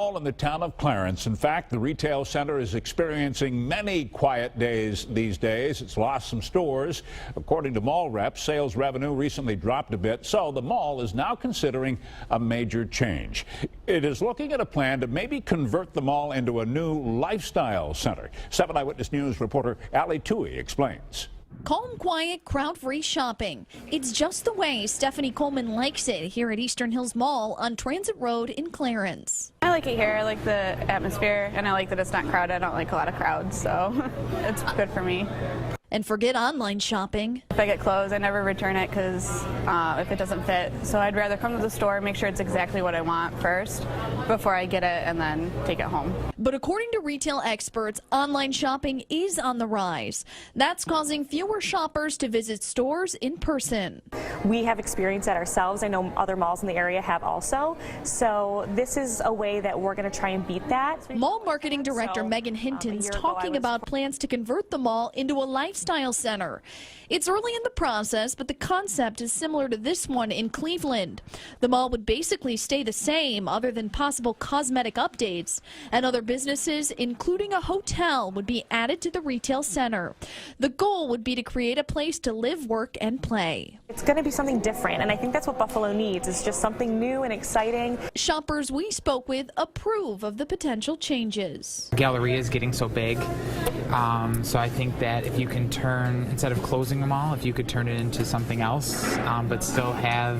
All in the town of Clarence. In fact, the retail center is experiencing many quiet days these days. It's lost some stores. According to mall reps, sales revenue recently dropped a bit, so the mall is now considering a major change. It is looking at a plan to maybe convert the mall into a new lifestyle center. 7 Eyewitness News reporter Ali Tui explains. Calm, quiet, crowd-free shopping. It's just the way Stephanie Coleman likes it here at Eastern Hills Mall on Transit Road in Clarence. I like it here. I like the atmosphere, and I like that it's not crowded. I don't like a lot of crowds, so it's good for me. And forget online shopping. If I get clothes, I never return it because if it doesn't fit. So I'd rather come to the store, make sure it's exactly what I want first before I get it and then take it home. But according to retail experts, online shopping is on the rise. That's causing fewer shoppers to visit stores in person. We have experienced that ourselves. I know other malls in the area have also. So this is a way that we're going to try and beat that. Mall marketing director Megan Hinton's talking about plans to convert the mall into a lifestyle center. It's early in the process, but the concept is similar to this one in Cleveland. The mall would basically stay the same other than possible cosmetic updates, and other businesses, including a hotel, would be added to the retail center. The goal would be to create a place to live, work, and play. It's going to be something different, and I think that's what Buffalo needs. It's just something new and exciting. Shoppers we spoke with approve of the potential changes. The gallery is getting so big, so I think that if you can turn, instead of closing them all, if you could turn it into something else, but still have,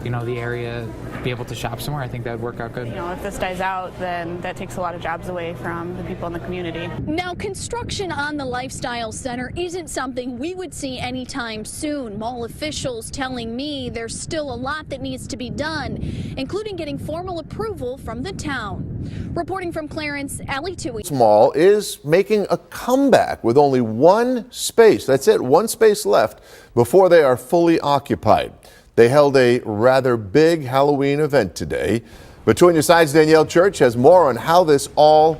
the area be able to shop somewhere, I think that would work out good. If this dies out, then that takes a lot of jobs away from the people in the community. Now, construction on the lifestyle center isn't something we would see anytime soon. Mall officials telling me there's still a lot that needs to be done, including getting formal approval from the town. Reporting from Clarence, Ali Tui. This mall is making a comeback with only one space. That's it, one space left before they are fully occupied. They held a rather big Halloween event today. Between Your Sides, Danielle Church has more on how this all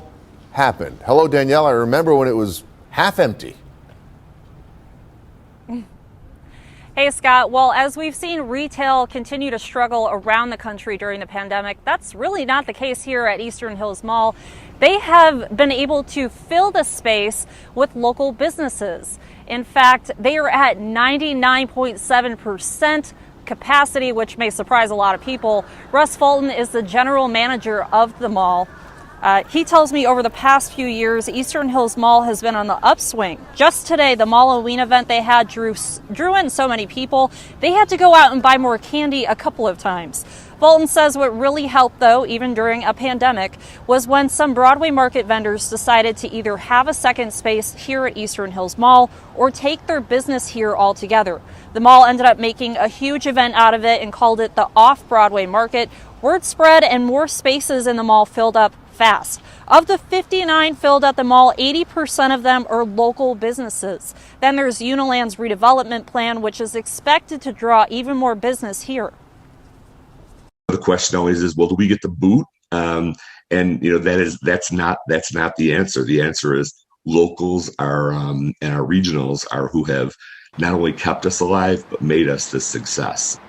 happened. Hello, Danielle. I remember when it was half empty. Hey, Scott. Well, as we've seen retail continue to struggle around the country during the pandemic, that's really not the case here at Eastern Hills Mall. They have been able to fill the space with local businesses. In fact, they are at 99.7% capacity, which may surprise a lot of people. Russ Fulton is the general manager of the mall. He tells me over the past few years, Eastern Hills Mall has been on the upswing. Just today, the Mall-O-Ween event they had drew in so many people, they had to go out and buy more candy a couple of times. Fulton says what really helped, though, even during a pandemic, was when some Broadway market vendors decided to either have a second space here at Eastern Hills Mall or take their business here altogether. The mall ended up making a huge event out of it and called it the Off-Broadway Market. Word spread and more spaces in the mall filled up fast. Of the 59 filled at the mall, 80% of them are local businesses. Then there's Uniland's redevelopment plan, which is expected to draw even more business here. The question always is, well, do we get the boot? And that's not the answer. The answer is locals are and our regionals are who have not only kept us alive but made us this success.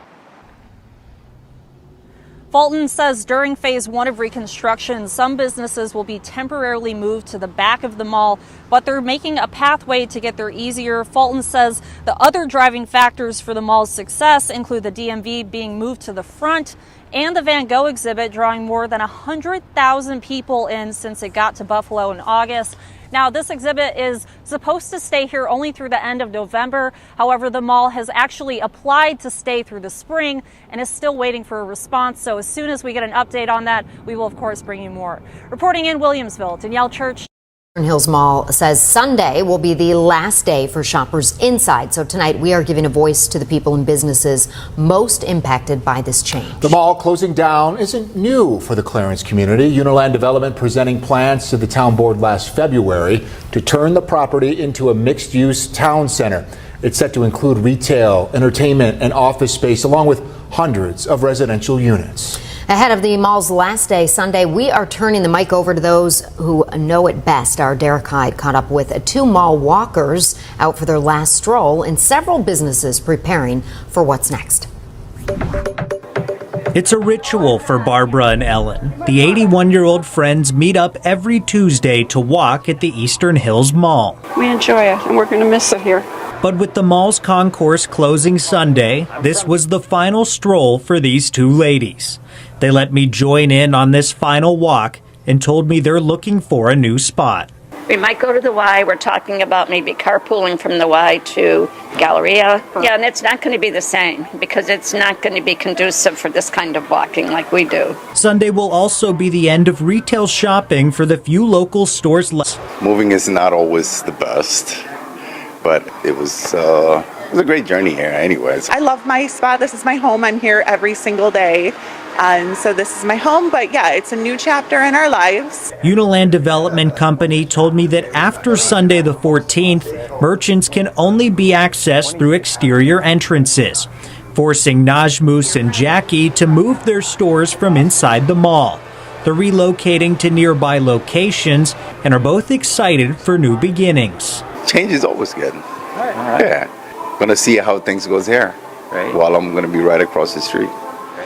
Fulton says during phase 1 of reconstruction, some businesses will be temporarily moved to the back of the mall, but they're making a pathway to get there easier. Fulton says the other driving factors for the mall's success include the DMV being moved to the front and the Van Gogh exhibit drawing more than 100,000 people in since it got to Buffalo in August. Now, this exhibit is supposed to stay here only through the end of November. However, the mall has actually applied to stay through the spring and is still waiting for a response. So as soon as we get an update on that, we will, of course, bring you more. Reporting in Williamsville, Danielle Church. Eastern Hills Mall says Sunday will be the last day for shoppers inside. So tonight we are giving a voice to the people and businesses most impacted by this change. The mall closing down isn't new for the Clarence community. Uniland Development presenting plans to the town board last February to turn the property into a mixed-use town center. It's set to include retail, entertainment, and office space, along with hundreds of residential units. Ahead of the mall's last day Sunday, we are turning the mic over to those who know it best. Our Derek Hyde caught up with 2 mall walkers out for their last stroll and several businesses preparing for what's next. It's a ritual for Barbara and Ellen. The 81-year-old friends meet up every Tuesday to walk at the Eastern Hills Mall. We enjoy it, and we're going to miss it here. But with the mall's concourse closing Sunday, this was the final stroll for these two ladies. They let me join in on this final walk and told me they're looking for a new spot. We might go to the Y. We're talking about maybe carpooling from the Y to Galleria. Yeah, and it's not going to be the same because it's not going to be conducive for this kind of walking like we do. Sunday will also be the end of retail shopping for the few local stores left. Moving is not always the best, but it was a great journey here anyways. I love my spot. This is my home. I'm here every single day. And so this is my home, but yeah, it's a new chapter in our lives. Uniland Development Company told me that after Sunday the 14th, merchants can only be accessed through exterior entrances, forcing Najmus and Jackie to move their stores from inside the mall. They're relocating to nearby locations and are both excited for new beginnings. Change is always good. All right. Yeah. Gonna see how things goes here. Right. While I'm gonna be right across the street.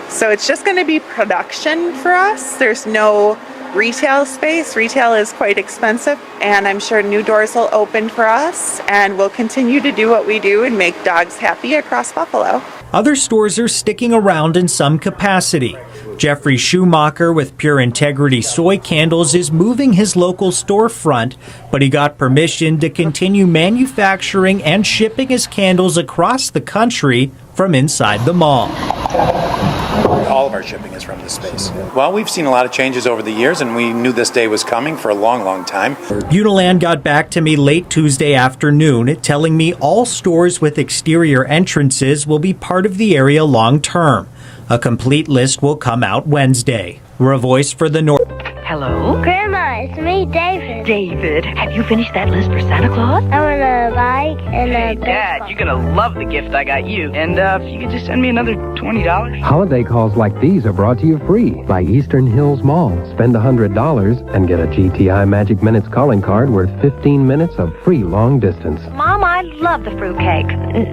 So it's just going to be production for us. There's no retail space. Retail is quite expensive, and I'm sure new doors will open for us, and we'll continue to do what we do and make dogs happy across Buffalo. Other stores are sticking around in some capacity. Jeffrey Schumacher with Pure Integrity Soy Candles is moving his local storefront, but he got permission to continue manufacturing and shipping his candles across the country from inside the mall. All of our shipping is from this space. Well, we've seen a lot of changes over the years, and we knew this day was coming for a long, long time. Uniland got back to me late Tuesday afternoon, telling me all stores with exterior entrances will be part of the area long term. A complete list will come out Wednesday. We're a voice for the North. Hello? Grandma, it's me, David. David, have you finished that list for Santa Claus? I want a bike and a Dad, baseball. you're gonna love the gift I got you. And if you could just send me another $20. Holiday calls like these are brought to you free by Eastern Hills Mall. Spend $100 and get a GTI Magic Minutes calling card worth 15 minutes of free long distance. Mom, I love the fruitcake.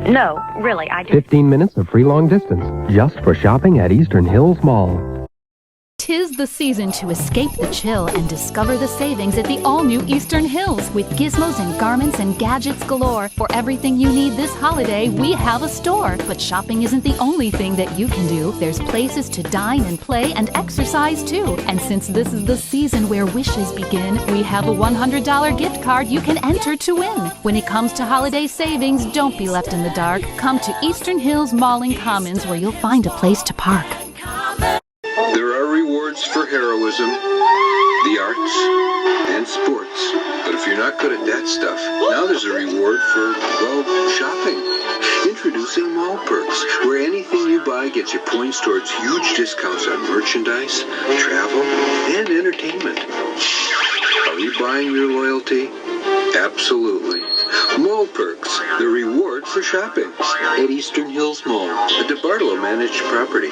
No, really, I do. 15 minutes of free long distance just for shopping at Eastern Hills Mall. 'Tis the season to escape the chill and discover the savings at the all-new Eastern Hills with gizmos and garments and gadgets galore. For everything you need this holiday, we have a store. But shopping isn't the only thing that you can do. There's places to dine and play and exercise too. And since this is the season where wishes begin, we have a $100 gift card you can enter to win. When it comes to holiday savings, don't be left in the dark. Come to Eastern Hills Mall and Commons where you'll find a place to park. There are rewards for heroism, the arts, and sports. But if you're not good at that stuff, now there's a reward for, well, shopping. Introducing Mall Perks, where anything you buy gets you points towards huge discounts on merchandise, travel, and entertainment. Are you buying your loyalty? Absolutely. Mall Perks, the reward for shopping at Eastern Hills Mall, a DeBartolo managed property.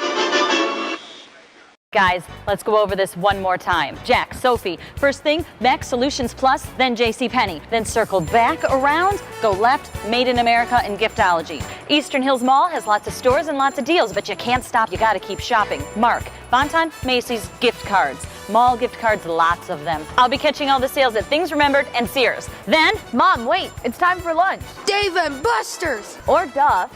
Guys, let's go over this one more time. Jack, Sophie, first thing, Max Solutions Plus, then JCPenney. Then circle back around, go left, Made in America and Giftology. Eastern Hills Mall has lots of stores and lots of deals, but you can't stop, you gotta keep shopping. Mark, Bonton, Macy's, gift cards. Mall gift cards, lots of them. I'll be catching all the sales at Things Remembered and Sears. Then, Mom, wait, it's time for lunch. Dave and Buster's. Or Duff.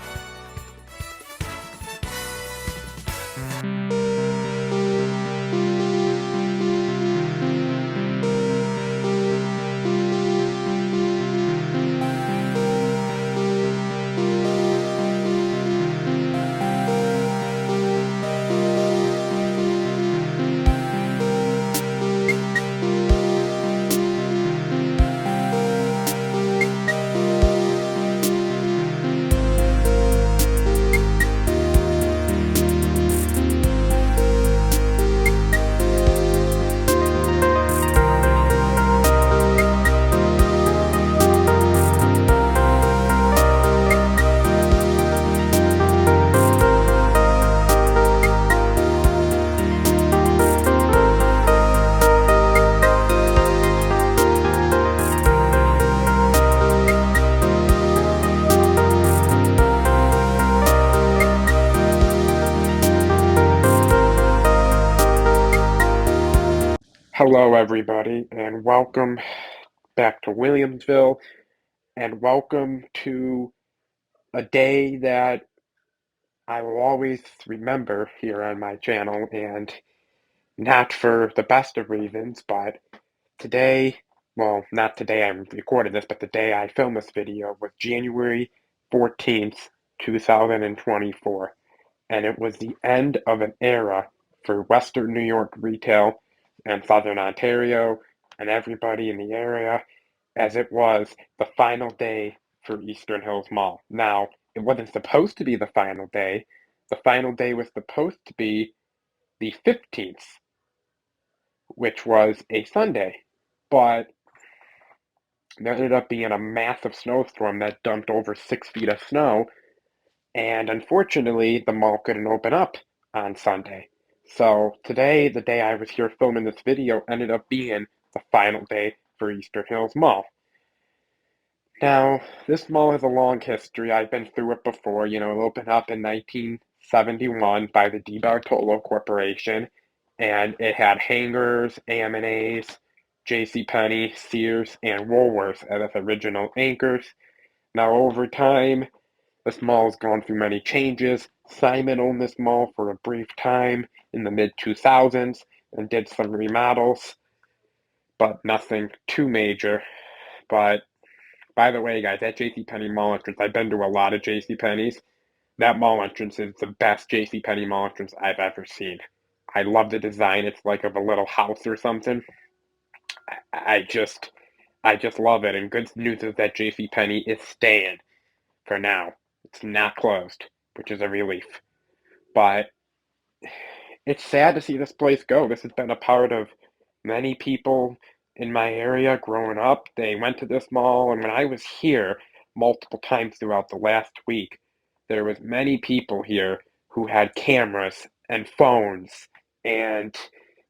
Hello, everybody, and welcome back to Williamsville, and welcome to a day that I will always remember here on my channel, and not for the best of reasons, but today, well, not today I'm recording this, but the day I filmed this video was January 14th, 2024, and it was the end of an era for Western New York retail and Southern Ontario and everybody in the area, as it was the final day for Eastern Hills Mall. Now, it wasn't supposed to be the final day. The final day was supposed to be the 15th, which was a Sunday. But there ended up being a massive snowstorm that dumped over 6 feet of snow, and unfortunately, the mall couldn't open up on Sunday. So today, the day I was here filming this video, ended up being the final day for Eastern Hills Mall. Now, this mall has a long history. I've been through it before. You know, it opened up in 1971 by the DiBartolo Corporation, and it had Hangers, AM&A's, JCPenney, Sears, and Woolworths as its original anchors. Now, over time, this mall has gone through many changes. Simon owned this mall for a brief time in the mid-2000s and did some remodels, but nothing too major. But by the way, guys, that JCPenney mall entrance, I've been to a lot of JCPenney's. That mall entrance is the best JCPenney mall entrance I've ever seen. I love the design. It's like of a little house or something. I just love it. And good news is that JCPenney is staying for now. It's not closed, which is a relief. But it's sad to see this place go. This has been a part of many people in my area growing up. They went to this mall, and when I was here multiple times throughout the last week, there was many people here who had cameras and phones and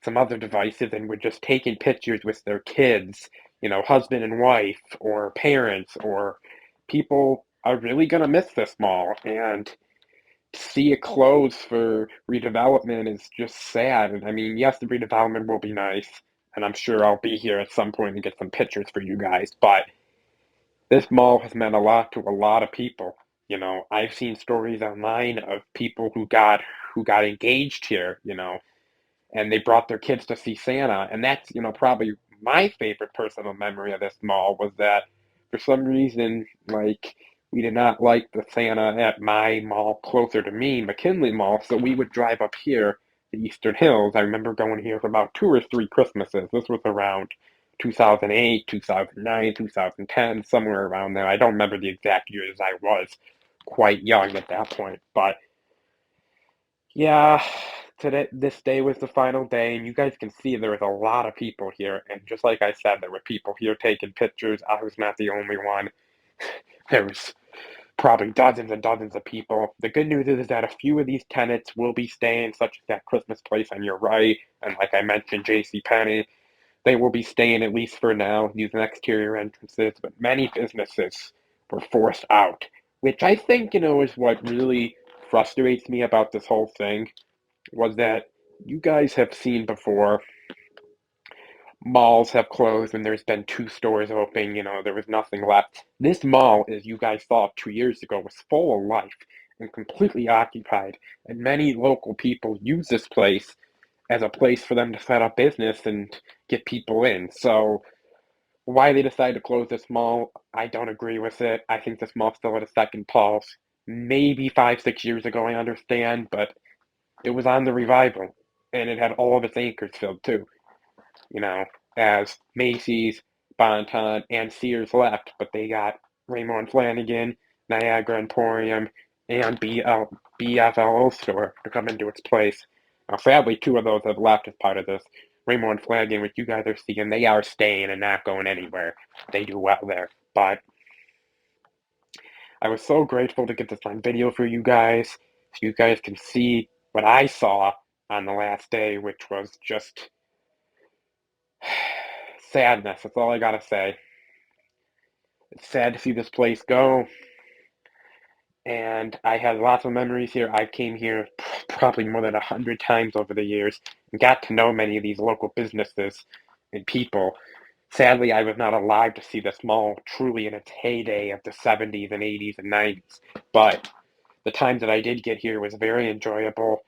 some other devices and were just taking pictures with their kids, you know, husband and wife or parents, or people are really going to miss this mall. And see it close for redevelopment is just sad. And I mean, yes, the redevelopment will be nice, and I'm sure I'll be here at some point to get some pictures for you guys, but this mall has meant a lot to a lot of people. You know, I've seen stories online of people who got engaged here, you know, and they brought their kids to see Santa. And that's, you know, probably my favorite personal memory of this mall was that for some reason, like, we did not like the Santa at my mall closer to me, McKinley Mall, so we would drive up here to Eastern Hills. I remember going here for about 2 or 3 Christmases. This was around 2008, 2009, 2010, somewhere around there. I don't remember the exact years. I was quite young at that point, but yeah, this day was the final day, and you guys can see there was a lot of people here. And just like I said, there were people here taking pictures. I was not the only one. There was probably dozens and dozens of people. The good news is that a few of these tenants will be staying, such as that Christmas place on your right, and like I mentioned, JCPenney. They will be staying at least for now, using exterior entrances, but many businesses were forced out, which I think, you know, is what really frustrates me about this whole thing, was that you guys have seen before malls have closed and there's been 2 stores open, you know, there was nothing left. This mall, as you guys saw 2 years ago, was full of life and completely occupied, and many local people use this place as a place for them to set up business and get people in. So why they decided to close this mall, I don't agree with it. I think this mall still had a second pulse. Maybe 5, 6 years ago, I understand, but it was on the revival, and it had all of its anchors filled too. You know, as Macy's, Bon-Ton, and Sears left, but they got Raymond Flanigan, Niagara Emporium, and BFLO store to come into its place. Now, sadly, 2 of those have left as part of this. Raymond Flanigan, which you guys are seeing, they are staying and not going anywhere. They do well there. But I was so grateful to get this on video for you guys, so you guys can see what I saw on the last day, which was just sadness. That's all I gotta say. It's sad to see this place go. and I had lots of memories here. I came here probably more than 100 times over the years and got to know many of these local businesses and people. Sadly, I was not alive to see this mall truly in its heyday of the 70s and 80s and 90s, but the time that I did get here was very enjoyable.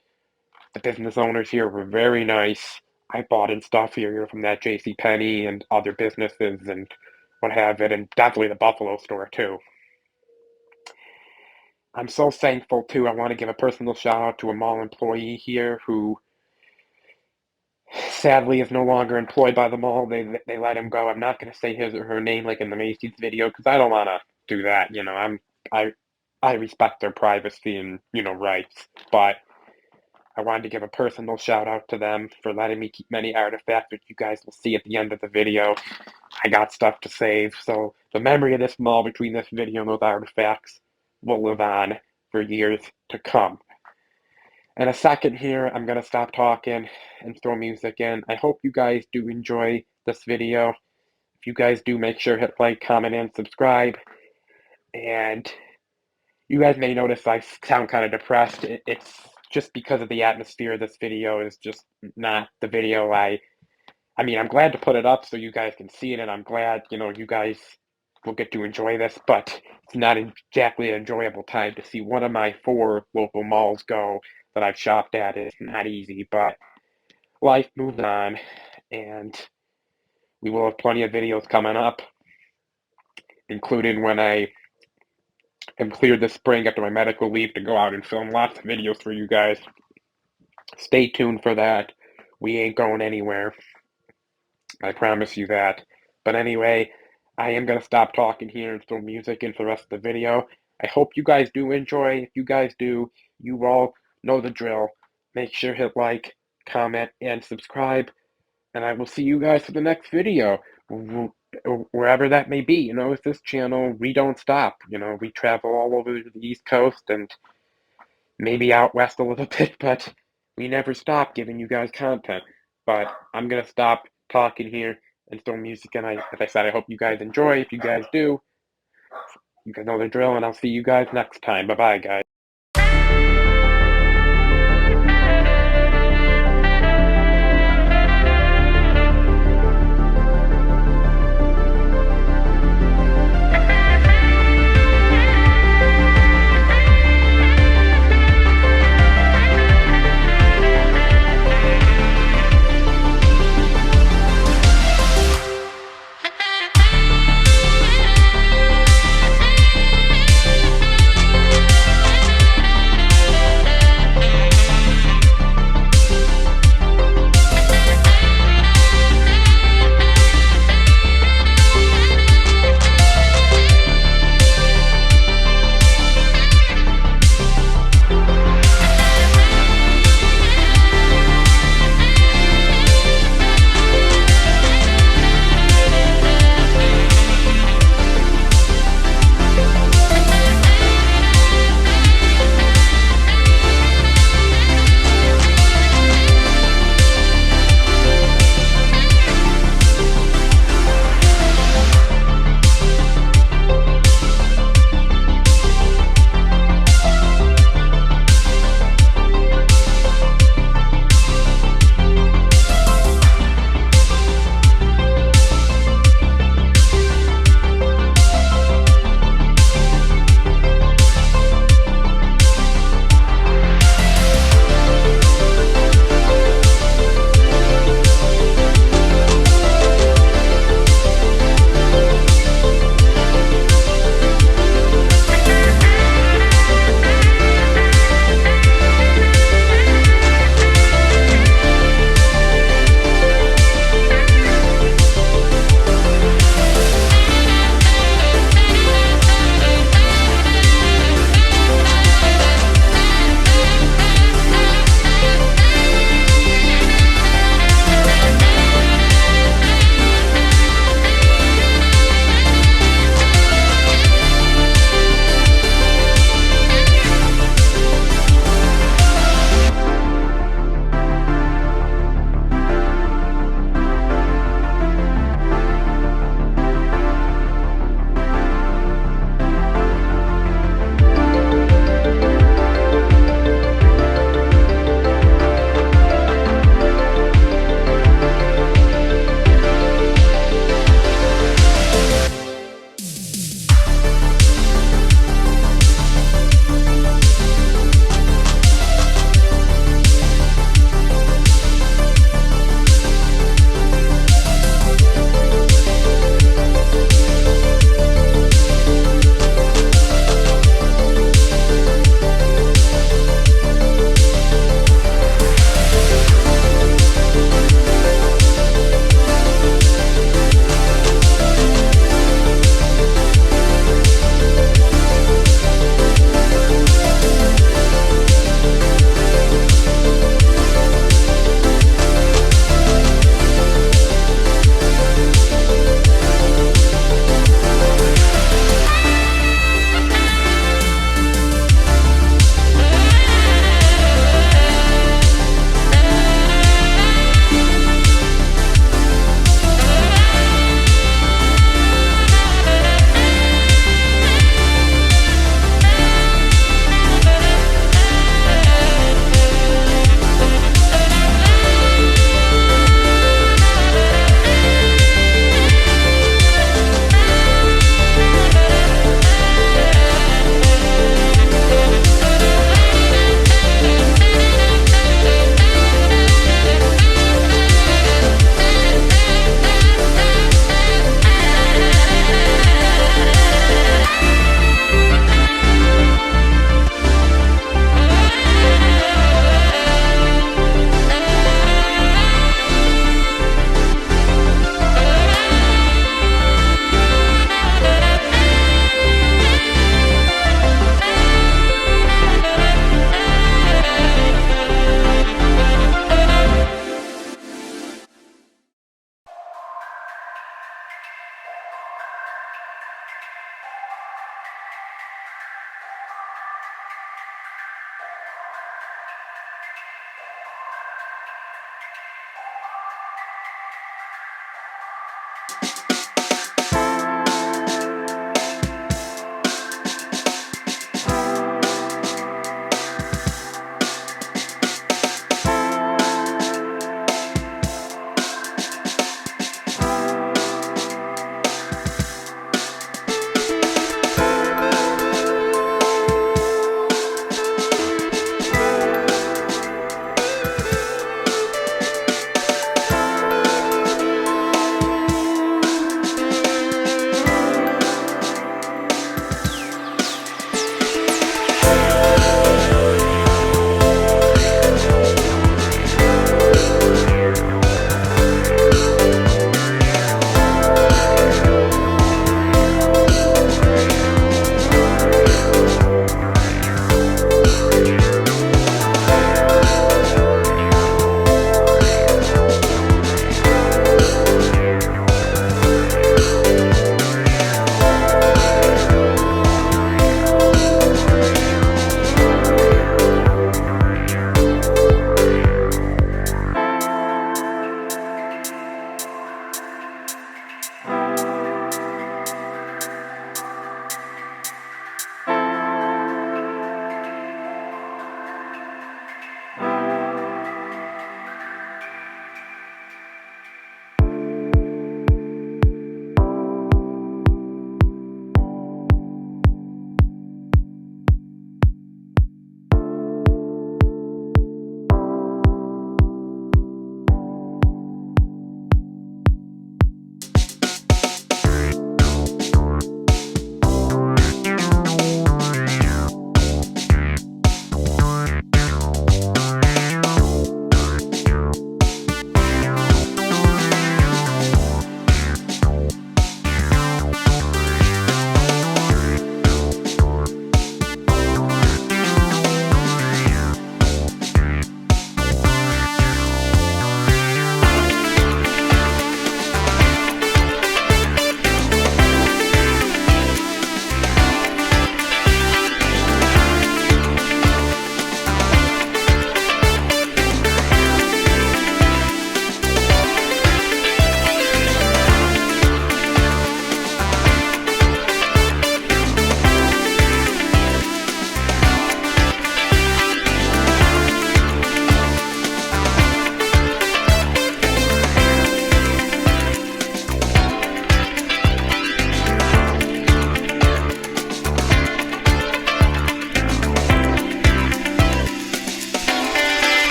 The business owners here were very nice. I bought in stuff here from that J.C. Penney and other businesses and what have it, and definitely the Buffalo store too. I'm so thankful too. I want to give a personal shout out to a mall employee here who sadly is no longer employed by the mall. They let him go. I'm not going to say his or her name like in the Macy's video because I don't want to do that. I I respect their privacy and rights, but I wanted to give a personal shout out to them for letting me keep many artifacts, which you guys will see at the end of the video. I got stuff to save, so the memory of this mall between this video and those artifacts will live on for years to come. In a second here, I'm going to stop talking and throw music in. I hope you guys do enjoy this video. If you guys do, make sure hit like, comment, and subscribe. And you guys may notice I sound kind of depressed. It's just because of the atmosphere. This video is just not the video I mean, I'm glad to put it up so you guys can see it, and I'm glad, you guys will get to enjoy this, but it's not exactly an enjoyable time to see one of my 4 local malls go that I've shopped at. It's not easy, but life moves on, and we will have plenty of videos coming up, including when I am cleared this spring after my medical leave to go out and film lots of videos for you guys. Stay tuned for that. We ain't going anywhere. I promise you that. But anyway, I am going to stop talking here and throw music in for the rest of the video. I hope you guys do enjoy. If you guys do, you all know the drill. Make sure to hit like, comment, and subscribe. And I will see you guys for the next video. Wherever that may be. With this channel, we don't stop. We travel all over the East Coast and maybe out west a little bit, but we never stop giving you guys content. But I'm going to stop talking here and throw music in. As I said, I hope you guys enjoy. If you guys do, you guys know the drill, and I'll see you guys next time. Bye-bye, guys.